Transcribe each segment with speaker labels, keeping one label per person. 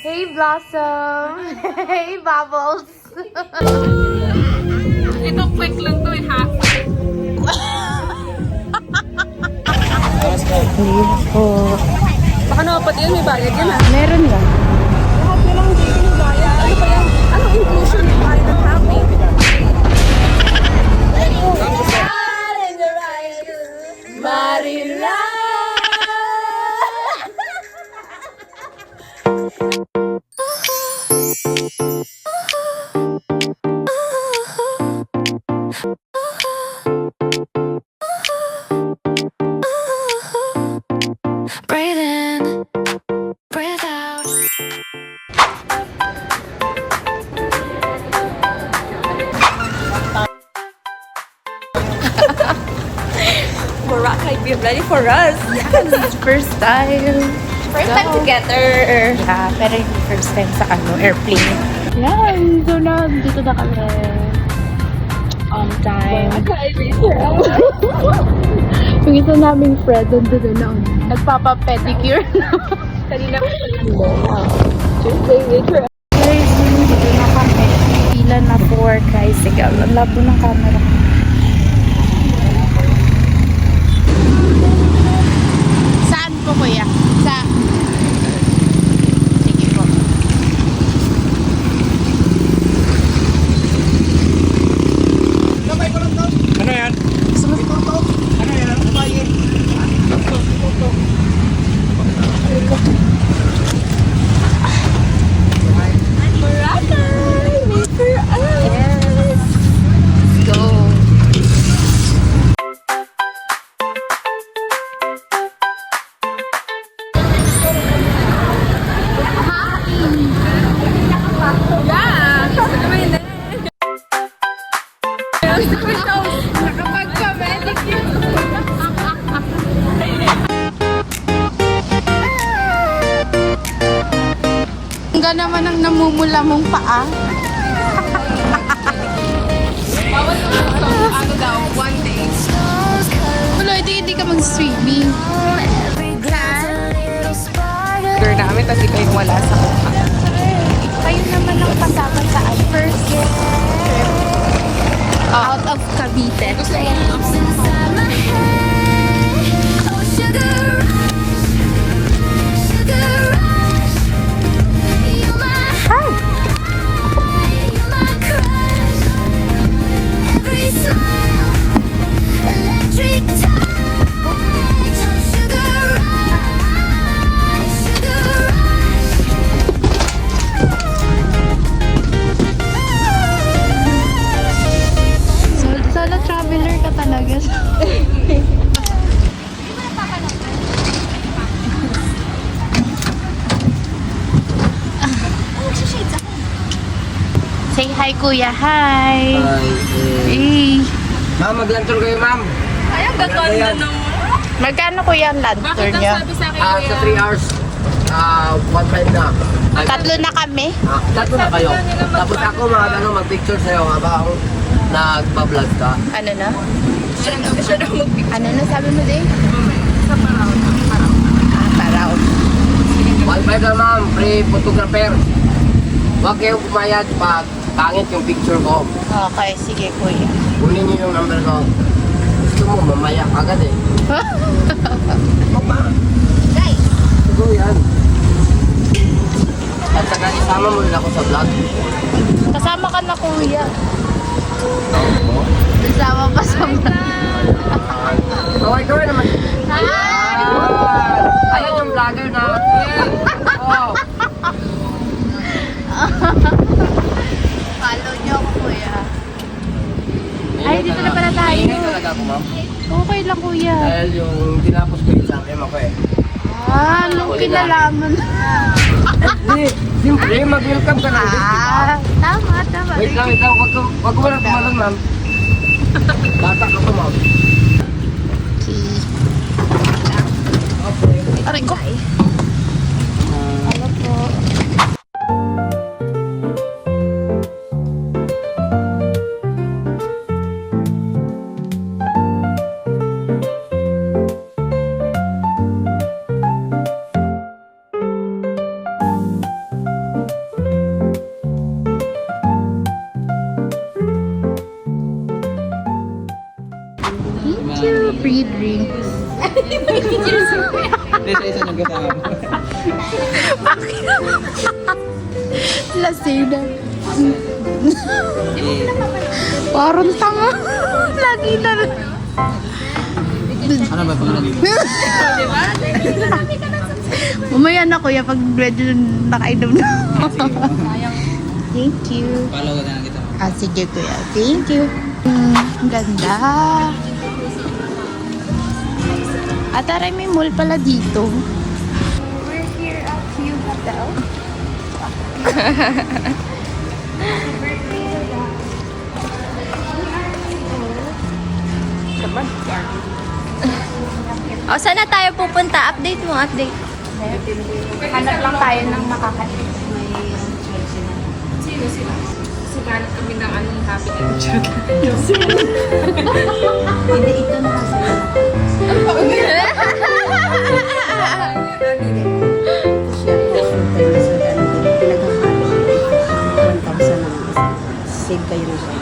Speaker 1: Hey, Blossom! Hey, Bubbles!
Speaker 2: Ito quick lang to eh, half.
Speaker 1: Please po.
Speaker 2: Baka napapat yan, may bayad yan ah.
Speaker 1: Meron lang.
Speaker 2: Lahat na lang dito yung bayad. Ano ba yan? Anong inclusion yung bayad ng happy? Marila!
Speaker 3: Breathe in, breathe out.
Speaker 2: Boracay, be ready for us.
Speaker 1: Yes, first time.
Speaker 2: First time together.
Speaker 1: Yeah, pero hindi first time sa airplane. Yan, dito na kami. On time. Yung isa naming friend, doon na nagpapa-pedicure.
Speaker 2: Kanina ko
Speaker 1: Guys, dito na kami. Pila na for tricycle. Ang labo ng camera. Saan po, kuya? Sige po.
Speaker 4: Ano yan? Ano yan? Kumain.
Speaker 1: Yes. Let's go.
Speaker 2: yeah! Gusto naman yun eh. Gusto ko ito. Nakapag-pedicure.
Speaker 1: Hangga naman ang namumula mong paa.
Speaker 2: Bawat ano daw, one day.
Speaker 1: Wala, hindi ka mag-swimming.
Speaker 2: Girl namin, tapos ikaw yung wala sa mukha.
Speaker 1: Kayo naman ang kasama sa first trip out of Cavite.
Speaker 2: Gusto mo ako.
Speaker 3: Inside my head, oh sugar rush, sugar rush. You're my high, you're my crush. Every smile, electric touch. Oh sugar rush, sugar rush.
Speaker 1: Solo traveler ka talaga. Say hi, kuya. Hi. Hey.
Speaker 4: Ma'am, mag-lantol kayo, ma'am.
Speaker 2: Ay, ang gaganda nung...
Speaker 1: Magkano kuya ang lantern
Speaker 2: Bakit ang
Speaker 1: niyo?
Speaker 2: sabi sa akin,
Speaker 4: Sa
Speaker 2: kuya?
Speaker 4: 3 hours, 1.5 na.
Speaker 1: Tatlo na kami.
Speaker 4: Tatlo na kayo. Tapos ako, mag-picture sa'yo habang nagpa-vlog ka.
Speaker 1: Ano na?
Speaker 2: Siya daw mag-picture.
Speaker 1: Ano na sabi mo din?
Speaker 2: Sa paraw.
Speaker 1: Ah, paraw.
Speaker 4: 1.5 na, ma'am. Free photographer. Huwag kayong pumayad pag pangit yung picture ko.
Speaker 1: Okay, sige kuya.
Speaker 4: Kunin niyo yung number ko. Gusto mo, mamaya agad eh. Papa.
Speaker 1: Guys,
Speaker 4: Siguro yan. At saka isama mo rin ako sa vlog.
Speaker 1: kasama ka na kuya. Kasama pa sa
Speaker 4: Kaway kaway naman. Ayun yung vlogger na. Oh.
Speaker 1: Follow niyo ako kuya. Ay, dito na pala tayo.
Speaker 4: Maingay talaga ako, ma'am.
Speaker 1: Okay lang kuya.
Speaker 4: Dahil yung tinapos ko yung exam ako eh.
Speaker 1: Ah, nung kinalaman.
Speaker 4: Hindi, siyempre mag-welcome ka na.
Speaker 1: Tama, tama.
Speaker 4: Wait lang, wag ko lang tumalon, ma'am. Bata ka pa, ma'am.
Speaker 1: Aray ko. Ano po? free drinks.
Speaker 5: Hindi, sa isa niyang kasama mo.
Speaker 1: Lasing na.
Speaker 5: Eh,
Speaker 1: Parang tanga. Lagi na.
Speaker 5: ano ba pangalan dito?
Speaker 1: Mamaya na kuya pag medyo nakainom na. Thank you.
Speaker 5: Follow ka na lang kita.
Speaker 1: Ah, sige kuya. Thank you. Ang ganda. At aray, may mall pala dito.
Speaker 2: We're here at View Hotel.
Speaker 3: O, saan na tayo pupunta? Update mo, update.
Speaker 1: Hanap lang tayo ng makakain.
Speaker 2: Suganit kami ng anong happy nature.
Speaker 6: Save kayo ng siya.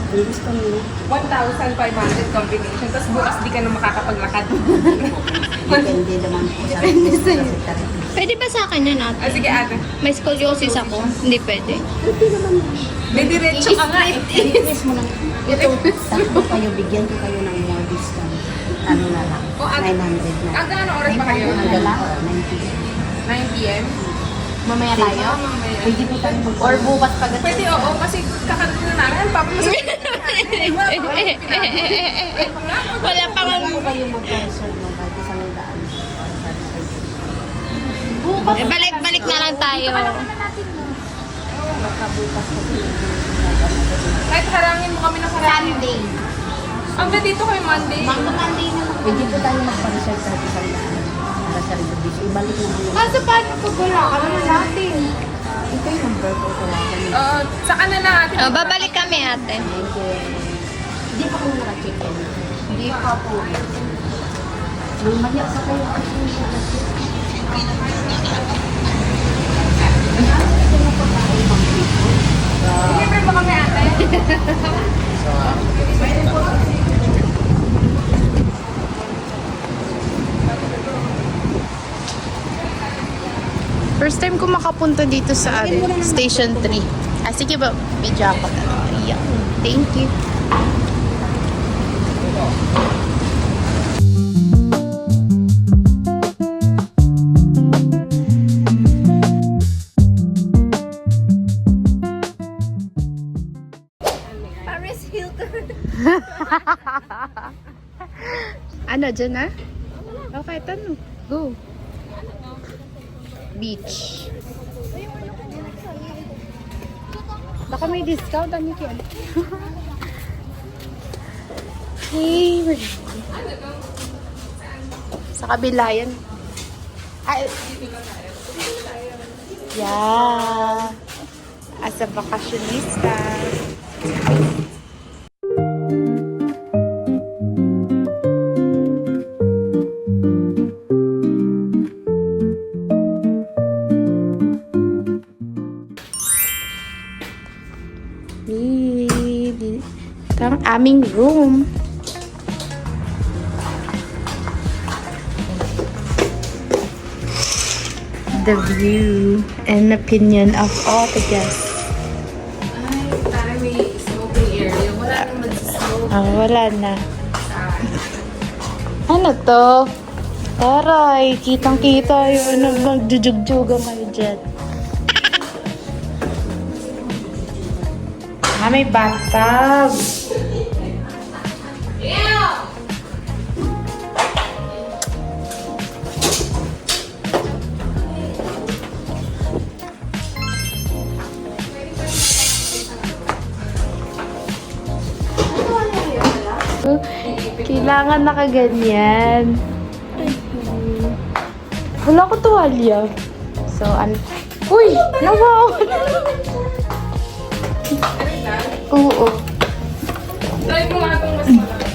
Speaker 6: Ang gusto mo,
Speaker 2: 1,500 combination. Tapos bukas di ka na makakapaglakad.
Speaker 6: depende naman po sa request.
Speaker 3: Pwede ba sa akin yun, ate?
Speaker 2: Sige ate.
Speaker 3: May scoliosis ako. Hindi pwede.
Speaker 2: May diretso ka nga eh.
Speaker 6: Takbo kayo, bigyan ko kayo ng more discount. Ano na lang,
Speaker 2: O, ate.
Speaker 6: 900 na.
Speaker 2: Hanggang ano oras pa kayo?
Speaker 6: Hanggang 90.
Speaker 2: 9 p.m.
Speaker 1: Mamaya tayo?
Speaker 6: Pwede po tayo mag-
Speaker 1: Or bukas pag
Speaker 2: Pwede oo, kasi kakarating na namin. Ang papa mo sa
Speaker 3: Wala pa nga.
Speaker 6: po kayo mag-reserve ng kahit isang daan.
Speaker 3: Balik na lang tayo.
Speaker 2: Kahit harangin mo kami ng harangin.
Speaker 1: Sunday.
Speaker 2: Hanggang dito kayo Monday.
Speaker 1: Monday na lang.
Speaker 6: Pwede po tayo mag-reserve kahit isang daan. Para sa reservation. Ibalik na po.
Speaker 1: Kaso paano pag wala ka naman natin?
Speaker 6: Ito yung number ko. Tawagan niyo.
Speaker 2: Saka na natin.
Speaker 3: O, babalik kami, ate.
Speaker 6: Thank you. Hindi pa kayo naka-check-in.
Speaker 1: Hindi pa po.
Speaker 6: Mamaya pa kayo kasi
Speaker 2: Libre mo kami ate.
Speaker 1: First time ko makapunta dito sa Station 3. Ah, sige ba? Video ako na. Yeah. Thank you.
Speaker 3: Paris Hilton.
Speaker 1: Ano, dyan na? Okay, tanong. Go. Beach. Baka may discount. Ano yun? Hey, sa kabila yan. Ay. Yeah. As a vacationista. Ito ang aming room. The view and opinion of all the guests.
Speaker 2: Ay, parang may smoking area. Wala nang mag-smoke.
Speaker 1: Wala na. Ano to? Taray, kitang-kita yun. Magjujugjugam kayo dyan. May bathtub. Kailangan nakaganyan. Wala ko tuwalya. So, uy! Nawawala! Oo.
Speaker 2: Try mo nga itong mas malaki.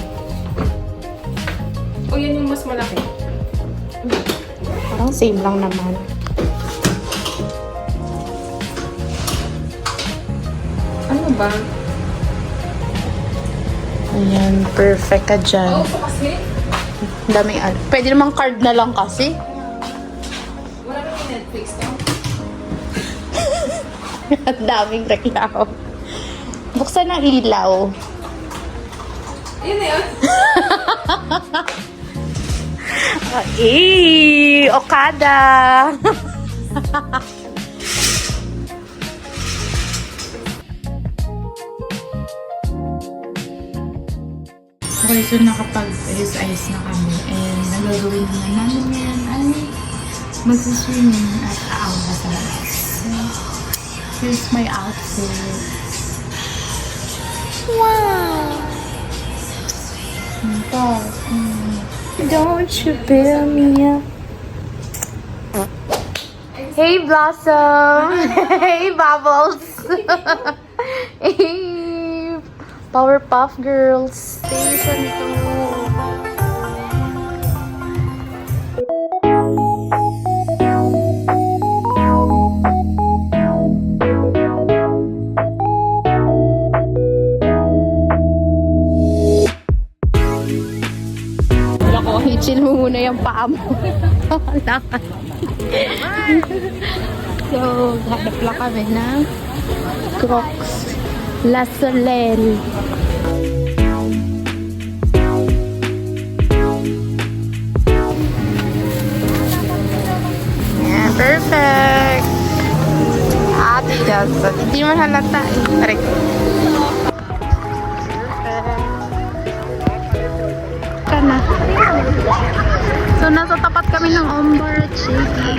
Speaker 2: O yan yung mas malaki.
Speaker 1: Parang same lang naman.
Speaker 2: Ano ba?
Speaker 1: Ayan, perfect ka dyan.
Speaker 2: Oo, kasi.
Speaker 1: Daming pwede namang card na lang kasi.
Speaker 2: Wala nang Netflix to.
Speaker 1: Ang daming reklamo. Buksan ang ilaw.
Speaker 2: Yun na yun.
Speaker 1: Okada! Okay, so nakapag-ayos na kami and nagagawin naman namin ngayon ay magsiswimming at aawa sa labas. So, here's my outfit. Wow! Ito. Don't you fill me up? Hey, Blossom! Hey, Bubbles! Hey, Powerpuff Girls! Station 2. I-chill mo muna yung paa mo. Lakad. So, hanap lang kami ng Crocs La Soleil. Yeah, perfect. Adidas. Hindi naman halata eh. Tarik. Na. So, nasa tapat kami ng Ombar City.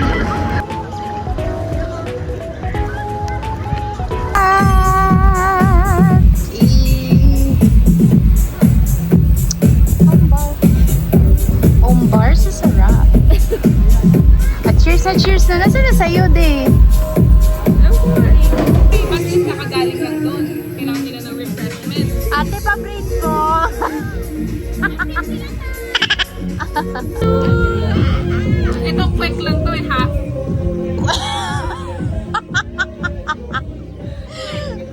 Speaker 1: Ombar sa sarap. At cheers na. Nasa na sa'yo, de?
Speaker 2: Bakit nakagaling lang doon? Kailangan nila ng refreshment.
Speaker 1: Ate, pa-braid ko.
Speaker 2: Ito, quick lang to eh, half.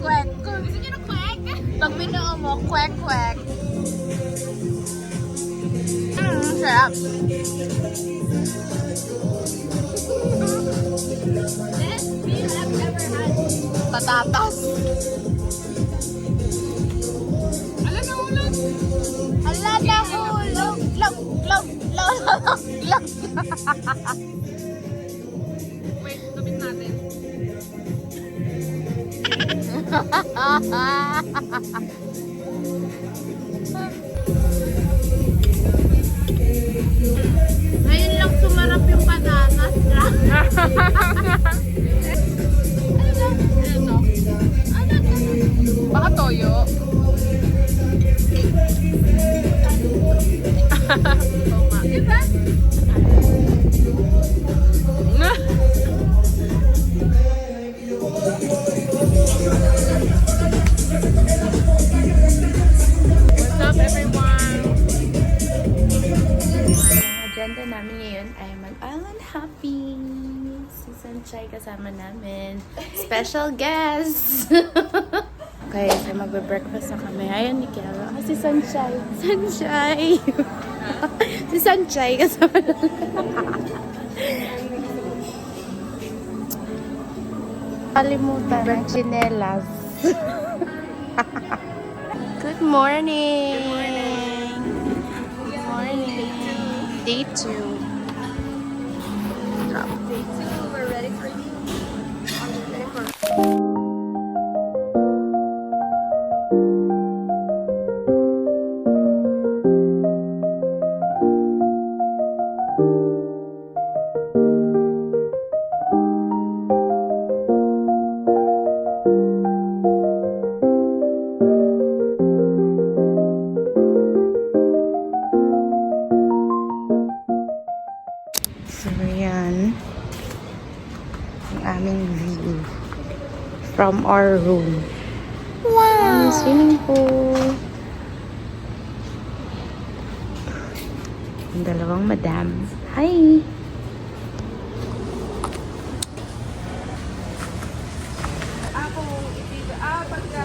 Speaker 1: Kwek. Gusto niyo ng kwek? Pag binuo mo, kwek. Sarap. Patatas.
Speaker 2: Alam na ulo.
Speaker 1: Ala na hulog. Log.
Speaker 2: Wait, tapit natin.
Speaker 1: Ngayon lang sumarap yung patatas.
Speaker 2: Baka toyo. Diba? What's up, everyone?
Speaker 1: Ang agenda namin ngayon ay mag-island hopping. Si Sanchay kasama namin. Special guest! Okay, so magbe-breakfast na kami. Ayan ni Kiara. Si Sanchay. Si Sanchay kasama namin. Kalimutan ng chinelas. Good morning! Good morning! Day 2.
Speaker 3: We're ready for you.
Speaker 1: So, yan. Ang aming view from our room. Wow! Swimming pool. Ang dalawang madam. Hi!
Speaker 2: Pagka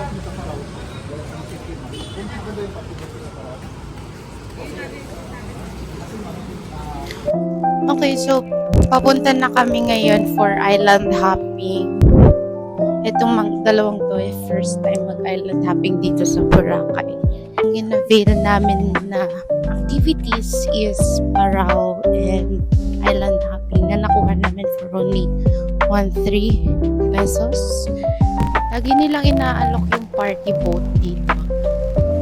Speaker 1: Okay, so papunta na kami ngayon for island hopping. Itong dalawang to, first time mag-island hopping dito sa Boracay. Ang in-avail namin na activities is Parao and island hopping na nakuha namin for only 13 pesos. Lagi nilang inaalok yung party boat dito.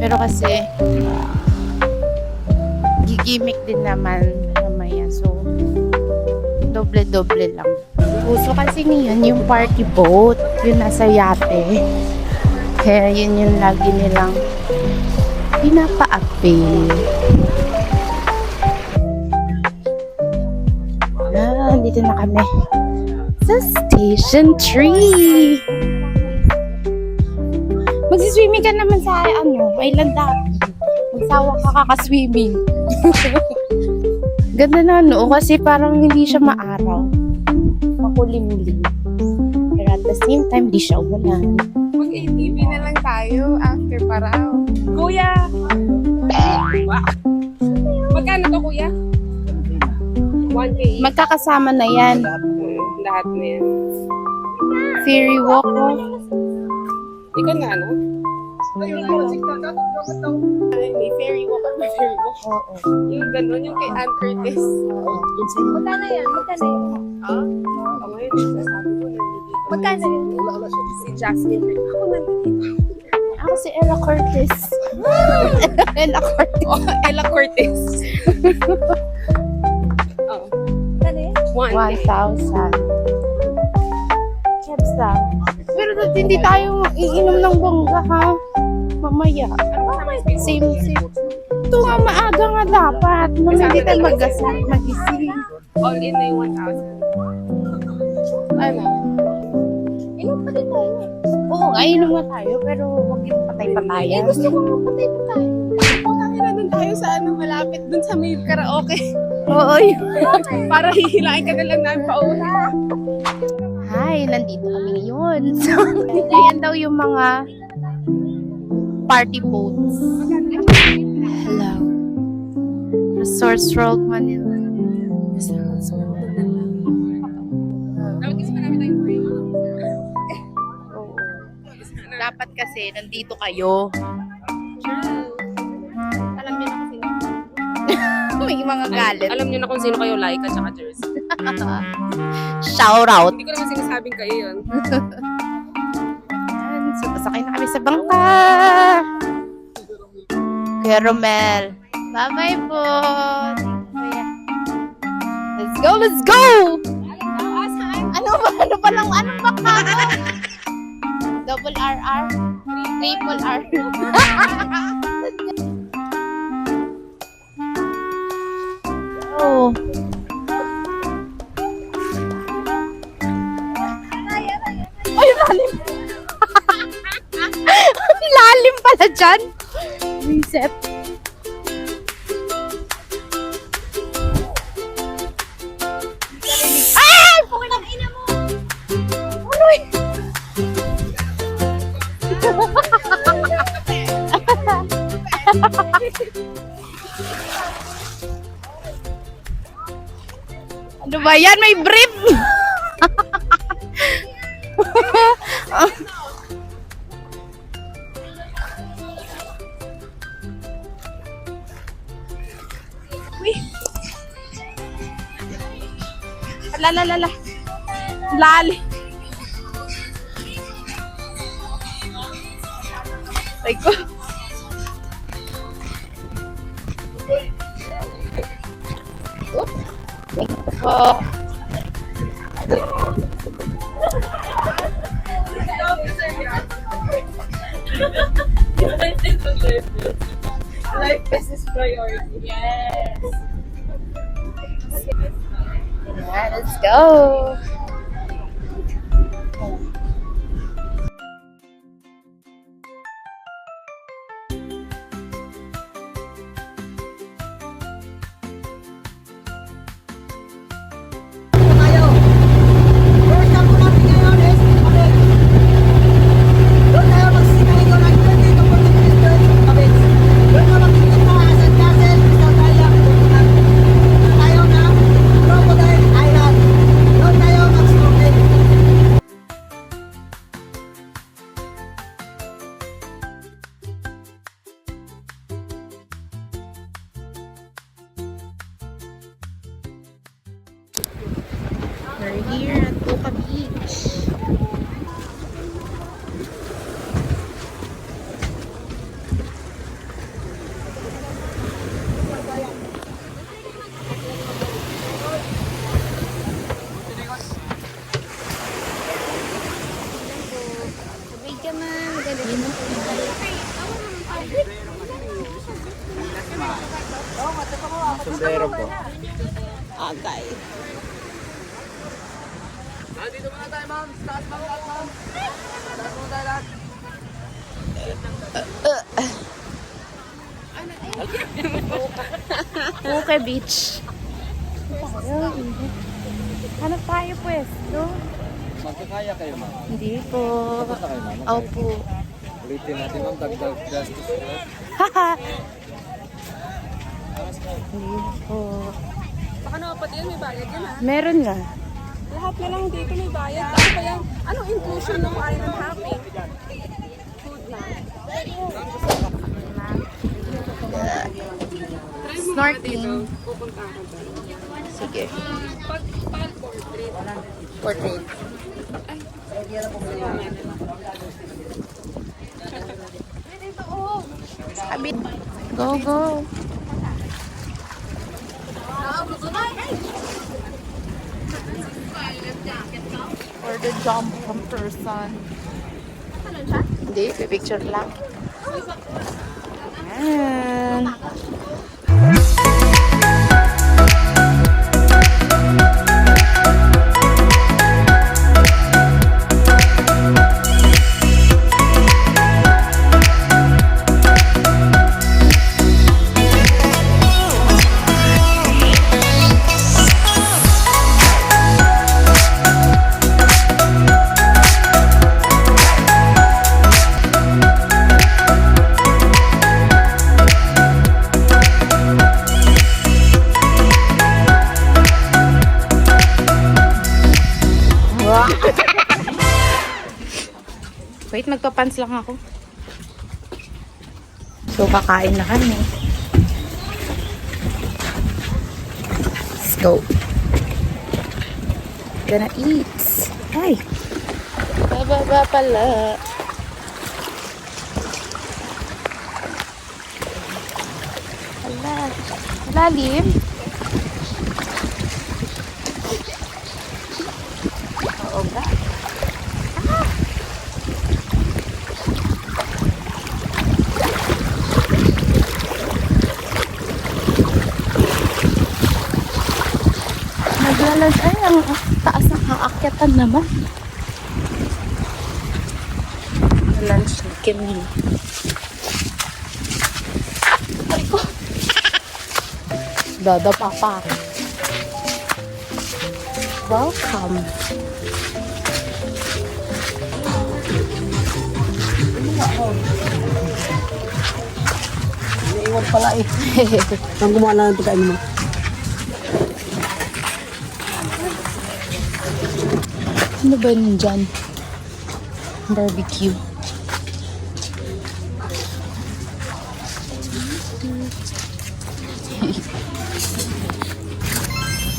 Speaker 1: Pero kasi gigimik din naman mamaya. So, doble-doble lang. Uso kasi ngayon yung party boat. Yung nasa yate. Kaya yun yung lagi nilang pinapa-avail. Dito na kami sa Station 3. Magsiswimming ka naman sa island hopping. Magsawa ka kakaswimming. Ganda na kasi parang hindi siya maaraw. Makulimlim. Pero at the same time, di siya ulan.
Speaker 2: Mag-ATV na lang tayo after Parao. Kuya! Magkano to, kuya? 1K.
Speaker 1: Magkakasama na yan.
Speaker 2: Lahat na yan.
Speaker 1: Ferry walk.
Speaker 2: Ikaw na ano? Ay, may ferry walk at may ferry walk.
Speaker 1: Oo.
Speaker 2: Yung gano'n, yung kay Ann Curtis.
Speaker 3: Magkano yan? Magkano yan?
Speaker 2: Ako ngayon, sabi ko nandito.
Speaker 3: Magkano yan?
Speaker 2: Si Jasmine. Ako nandito.
Speaker 1: Ako si Ella Curtis. Ella Curtis.
Speaker 2: Oh, Ella Curtis. Oh.
Speaker 3: Magkano yan?
Speaker 1: 1,000. Kebs lang. Pero hindi tayo iinom ng bongga, ha? Mamaya. Same. Ito nga, maaga nga dapat. Hindi tayo magising.
Speaker 2: All in na yung 1,000. Ano?
Speaker 3: Inom pa din tayo.
Speaker 1: Oo nga, inom nga tayo. Pero huwag yung patay-patayan.
Speaker 3: Gusto ko nga patay pa tayo.
Speaker 2: Kaya doon tayo sa malapit doon sa may karaoke.
Speaker 1: Oo, yun.
Speaker 2: Para hihilain ka na lang namin pauwi.
Speaker 1: Hi, nandito kami ngayon. So, ayan daw yung mga party boats. Hello. Resorts World Manila. Resorts World Manila.
Speaker 2: Dapat kasi marami tayong free.
Speaker 1: Oo. Dapat kasi nandito kayo.
Speaker 2: Alam niyo na kung sino.
Speaker 1: May mga galit.
Speaker 2: Alam niyo na kung sino kayo, Laika tsaka Jersey.
Speaker 1: Shout out.
Speaker 2: Hindi ko naman sinasabing kayo yun.
Speaker 1: Ayan, so pasakay na kami sa bangka. Kuya Romel. Bye-bye po. Let's go, let's go! Ano ba? Ano pa lang? Anong bangka ko? Double RR? Triple R. Oh. Ay, lalim. Lalim pala dyan. Reset. Ay! Pukinang ina mo! Uloy! Ano ba yan? May brief! La. Lali. Ay ko. Oh.
Speaker 2: Life is priority. Yes.
Speaker 1: Yeah, let's go.
Speaker 7: Doon na makikita sa San Castle, Crystal Caya, tayo na Robot
Speaker 1: Boca Beach.
Speaker 3: Wait ka man. Magaling.
Speaker 4: Sombrero po.
Speaker 2: Agay.
Speaker 4: Dito muna tayo, ma'am. Taas ma'am, taas ma'am. Taas muna tayo lahat.
Speaker 1: Boca Beach. Hanap tayo pwesto.
Speaker 5: Magkakaya kayo, ma'am.
Speaker 1: Hindi po.
Speaker 5: Tapos na kayo, ma'am.
Speaker 1: Opo.
Speaker 5: Ulitin natin, ma'am. Dagdag gastos ko.
Speaker 1: Haha. Hindi po.
Speaker 2: Baka naman pati yan, may bayad yan ha.
Speaker 1: Meron nga.
Speaker 2: Lahat na lang dito may bayad. Ano ba yan? Anong inclusion ng island hopping? Food lang.
Speaker 1: Snorkeling.
Speaker 2: Pupunta ako dyan.
Speaker 1: Sige.
Speaker 2: Pag portrait.
Speaker 1: Portrait. Sabi. Go, go. Or the jump from person. Hindi, picture lang. Ayan. Wait, magpapants lang ako. So, kakain na kami. Let's go. Gonna eat. Ay! Bababa pala. Hala. Lalim. Oo ba? Naglalas ay ang taas ng aakyatan naman. Lunch na kami. Ay ko. Dada papa. Welcome.
Speaker 6: Iwan pala eh. Saan gumawa na ng pagkain mo?
Speaker 1: Ano ba yun dyan? Barbecue.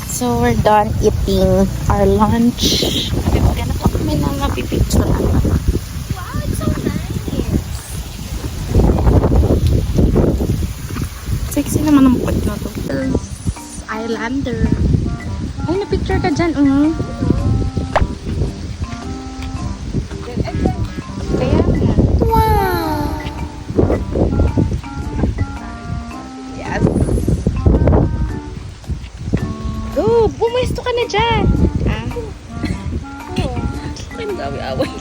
Speaker 1: So, we're done eating our lunch. Magana pa kami ng mapipicture.
Speaker 3: Wow, it's so nice.
Speaker 1: Sexy naman ang pot na to. Islander. Ay, na-picture ka dyan. Kaya nga. Wow! Yes. Go! Bumuesto ka na dyan.
Speaker 2: Nag-away-away.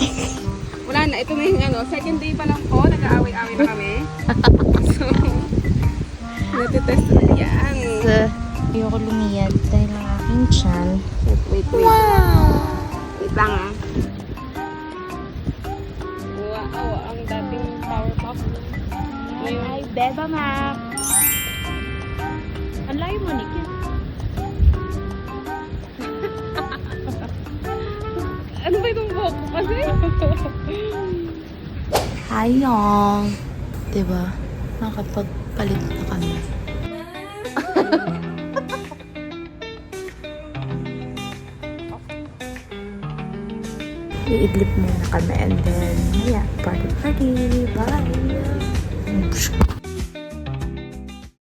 Speaker 2: Wala na, ito na yung ano, second day pa lang po, nag-aaway-away na kami. So, natitest na yan.
Speaker 1: Ayoko lumiyad dahil ang aking tiyan.
Speaker 2: Wait.
Speaker 1: Wow!
Speaker 2: Wait lang ah. Wow, ang dating Powerpuff.
Speaker 1: Ay, Beba Mac. Ang layo mo, Nick.
Speaker 2: Ano ba itong buhok ko kasi?
Speaker 1: Hayong. Diba? Nakapagpalit na kami. iidlip muna kami and then, yeah, party. Bye!